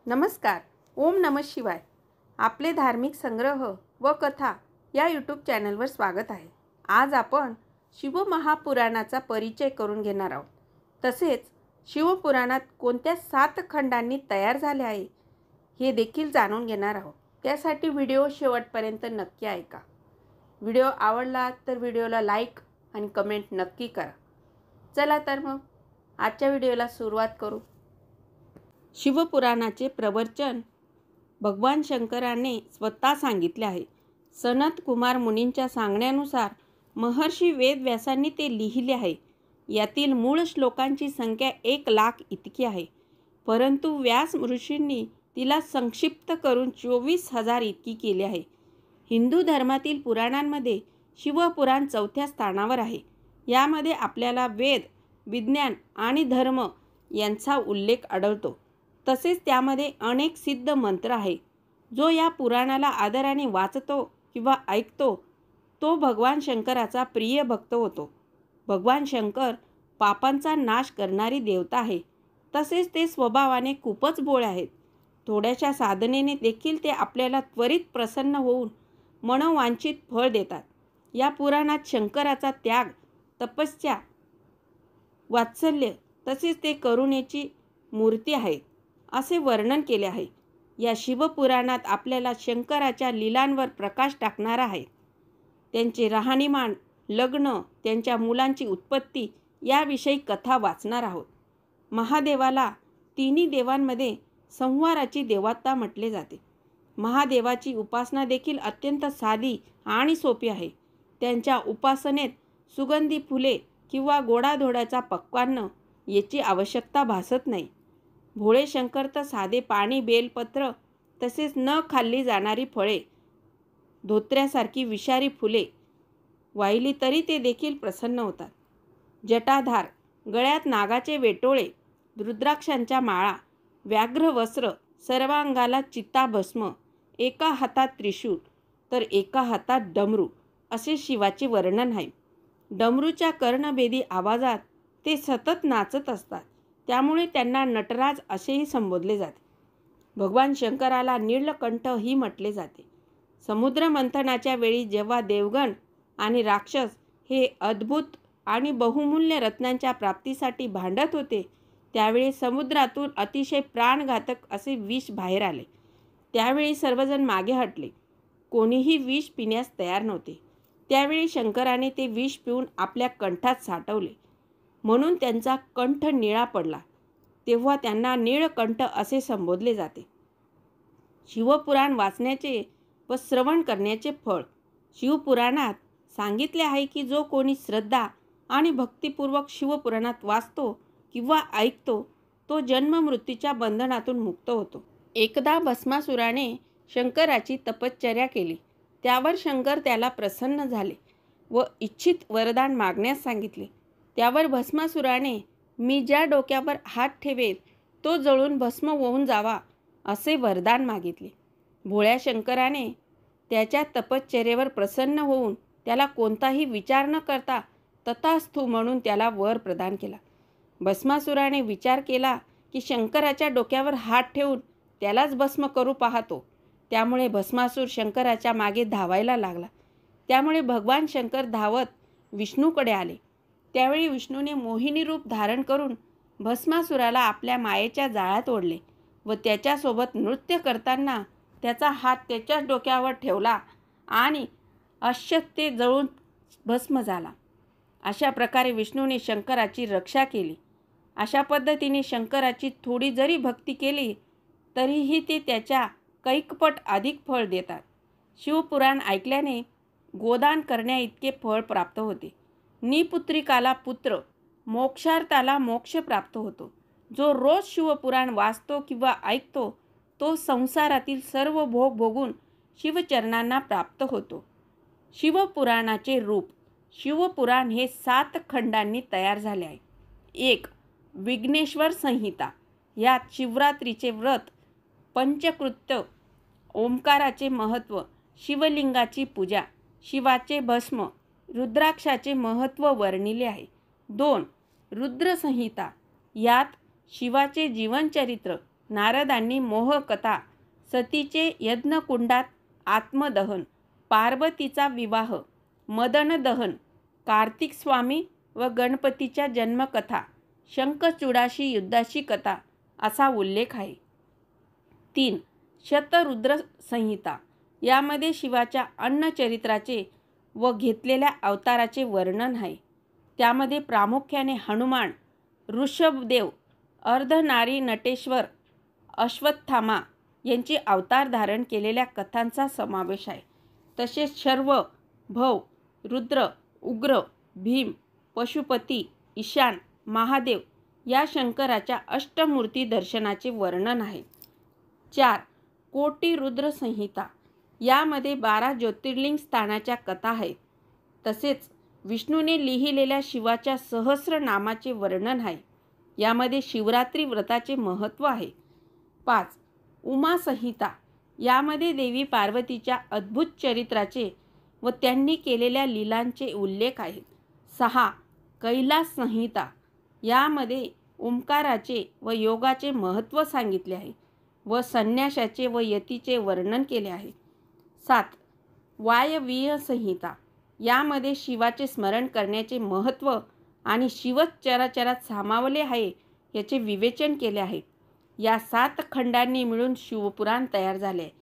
नमस्कार. ओम नमः शिवाय. आपले धार्मिक संग्रह व कथा या यूट्यूब चॅनलवर स्वागत आहे. आज आपण शिवमहापुराणाचा परिचय करून घेणार आहोत. तसेच शिवपुराणात कोणत्या 7 खंडांनी तयार झाले आहे हे देखील जाणून घेणार आहोत. त्यासाठी व्हिडिओ शेवटपर्यंत नक्की ऐका. व्हिडिओ आवडला तर व्हिडिओला लाईक आणि कमेंट नक्की करा. चला तर मग आजच्या व्हिडिओला सुरुवात करू. शिवपुराणाचे प्रवचन भगवान शंकराने स्वतः सांगितले आहे. सनत कुमार मुनींच्या सांगण्यानुसार महर्षी वेदव्यासांनी ते लिहिले आहे. यातील मूळ श्लोकांची संख्या 1,00,000 इतकी आहे, परंतु व्यास ऋषींनी तिला संक्षिप्त करून 24,000 इतकी केली आहे. हिंदू धर्मातील पुराणांमध्ये शिवपुराण 4थ्या स्थानावर आहे. यामध्ये आपल्याला वेद, विज्ञान आणि धर्म यांचा उल्लेख आढळतो. तसेच त्यामध्ये अनेक सिद्ध मंत्र आहे. जो या पुराणाला आदराने वाचतो किंवा ऐकतो तो भगवान शंकराचा प्रिय भक्त होतो. भगवान शंकर पापांचा नाश करणारी देवता आहे. तसेच ते स्वभावाने खूपच भोळे आहेत. थोड्याशा साधनेने देखील ते आपल्याला त्वरित प्रसन्न होऊन मनोवांछित फळ देतात. या पुराणात शंकराचा त्याग, तपस्या, वात्सल्य तसेच ते करुणेची मूर्ती आहे असे वर्णन केले आहे. या शिवपुराणात आपल्याला शंकराच्या लीलांवर प्रकाश टाकणारा आहे. त्यांचे राहणीमान, लग्न, त्यांच्या मुलांची उत्पत्ती याविषयी कथा वाचणार आहोत. महादेवाला तिन्ही देवांमध्ये संहाराची देवता म्हटले जाते. महादेवाची उपासना देखील अत्यंत साधी आणि सोपी आहे. त्यांच्या उपासनेत सुगंधी फुले किंवा गोडाधोडाचा पक्वान्न याची आवश्यकता भासत नाही. भोळे शंकर तर साधे पाणी, बेलपत्र तसेच न खाल्ली जाणारी फळे, धोत्र्यासारखी विषारी फुले वाहिली तरी ते देखील प्रसन्न होतात. जटाधार, गळ्यात नागाचे वेटोळे, रुद्राक्षांच्या माळा, व्याघ्र वस्त्र, सर्वांगाला चिताभस्म, एका हातात त्रिशूळ तर एका हातात डमरू असे शिवाचे वर्णन आहे. डमरूच्या कर्णभेदी आवाजात ते सतत नाचत असतात. त्यामुळे त्यांना नटराज असेही संबोधले जाते. भगवान शंकराला नीलकंठ ही म्हटले जाते. समुद्र मंथनाच्या वेळी जेव्हा देवगण आणि राक्षस हे अद्भुत आणि बहुमूल्य रत्नांच्या प्राप्तीसाठी भांडत होते, त्यावेळी समुद्रातून अतिशय प्राणघातक असे विष बाहेर आले. त्यावेळी सर्वजण मागे हटले. कोणीही विष पिण्यास तयार नव्हते. त्यावेळी शंकराने ते विष पिऊन आपल्या कंठात साठवले, म्हणून त्यांचा कंठ निळा पडला. तेव्हा त्यांना नीळकंठ असे संबोधले जाते. शिवपुराण वाचण्याचे व श्रवण करण्याचे फळ. शिवपुराणात सांगितले आहे की जो कोणी श्रद्धा आणि भक्तिपूर्वक शिवपुराणात वाचतो किंवा ऐकतो तो जन्ममृत्यूच्या बंधनातून मुक्त होतो. एकदा भस्मासुराने शंकराची तपश्चर्या केली. त्यावर शंकर त्याला प्रसन्न झाले व इच्छित वरदान मागण्यास सांगितले. त्यावर भस्मासुराने मी ज्या डोक्यावर हात ठेवेल तो जळून भस्म होऊन जावा असे वरदान मागितले. भोळ्या शंकराने त्याच्या तपश्चर्येवर प्रसन्न होऊन त्याला कोणताही विचार न करता तथास्तु म्हणून त्याला वर प्रदान केला. भस्मासुराने विचार केला की शंकराच्या डोक्यावर हात ठेवून त्यालाच भस्म करू पाहतो. त्यामुळे भस्मासूर शंकराच्या मागे धावायला लागला. त्यामुळे भगवान शंकर धावत विष्णूकडे आले. त्यावेळी विष्णूने मोहिनी रूप धारण करून भस्मासुराला आपल्या मायेच्या जाळ्यात ओढले व त्याच्यासोबत नृत्य करताना त्याचा हात त्याच्याच डोक्यावर ठेवला आणि अश्य ते जळून भस्म झाला. अशा प्रकारे विष्णूने शंकराची रक्षा केली. अशा पद्धतीने शंकराची थोडी जरी भक्ती केली तरीही ते त्याच्या कैकपट अधिक फळ देतात. शिवपुराण ऐकल्याने गोदान करण्याइतके फळ प्राप्त होते. निपुत्रिकाला पुत्र, मोक्षार्थाला मोक्ष प्राप्त होतो. जो रोज शिवपुराण वाचतो किंवा ऐकतो तो संसारातील सर्व भोग भोगून शिवचरणांना प्राप्त होतो. शिवपुराणाचे रूप. शिवपुराण हे 7 खंडांनी तयार झाले आहे. 1. विघ्नेश्वर संहिता. यात शिवरात्रीचे व्रत, पंचकृत्य, ओंकाराचे महत्त्व, शिवलिंगाची पूजा, शिवाचे भस्म, रुद्राक्षाचे महत्त्व वर्णिले आहे. 2. रुद्रसंहिता. यात शिवाचे जीवनचरित्र, नारदांनी मोहकथा, सतीचे यज्ञकुंडात आत्मदहन, पार्वतीचा विवाह, मदनदहन, कार्तिक स्वामी व गणपतीच्या जन्मकथा, शंखचूडाशी युद्धाची कथा असा उल्लेख आहे. 3. शतरुद्र संहिता. यामध्ये शिवाच्या अन्नचरित्राचे व घेतलेल्या अवताराचे वर्णन आहे. त्यामध्ये प्रामुख्याने हनुमान, ऋषभदेव, अर्धनारी नटेश्वर, अश्वत्थामा यांची अवतार धारण केलेल्या कथांचा समावेश आहे. तसेच शर्व, भव, रुद्र, उग्र, भीम, पशुपती, ईशान, महादेव या शंकराच्या अष्टमूर्ती दर्शनाचे वर्णन आहे. 4. कोटी रुद्र संहिता. यामध्ये 12 ज्योतिर्लिंग स्थानाच्या कथा आहेत. तसेच विष्णूने लिहिलेल्या शिवाच्या सहस्र नामाचे वर्णन आहे. यामध्ये शिवरात्री व्रताचे महत्त्व आहे. 5. उमा संहिता. यामध्ये देवी पार्वतीच्या अद्भुत चरित्राचे व त्यांनी केलेल्या लीलांचे उल्लेख आहेत. 6. कैलास संहिता. यामध्ये ओंकाराचे व योगाचे महत्त्व सांगितले आहे व संन्यासाचे व यतीचे वर्णन केले आहे. 7. वायवीय संहिता. यामध्ये शिवाचे स्मरण करण्याचे महत्त्व आणि शिवच चराचरात सामावले आहे याचे विवेचन केले आहे. या 7 खंडांनी मिळून शिवपुराण तयार झाले.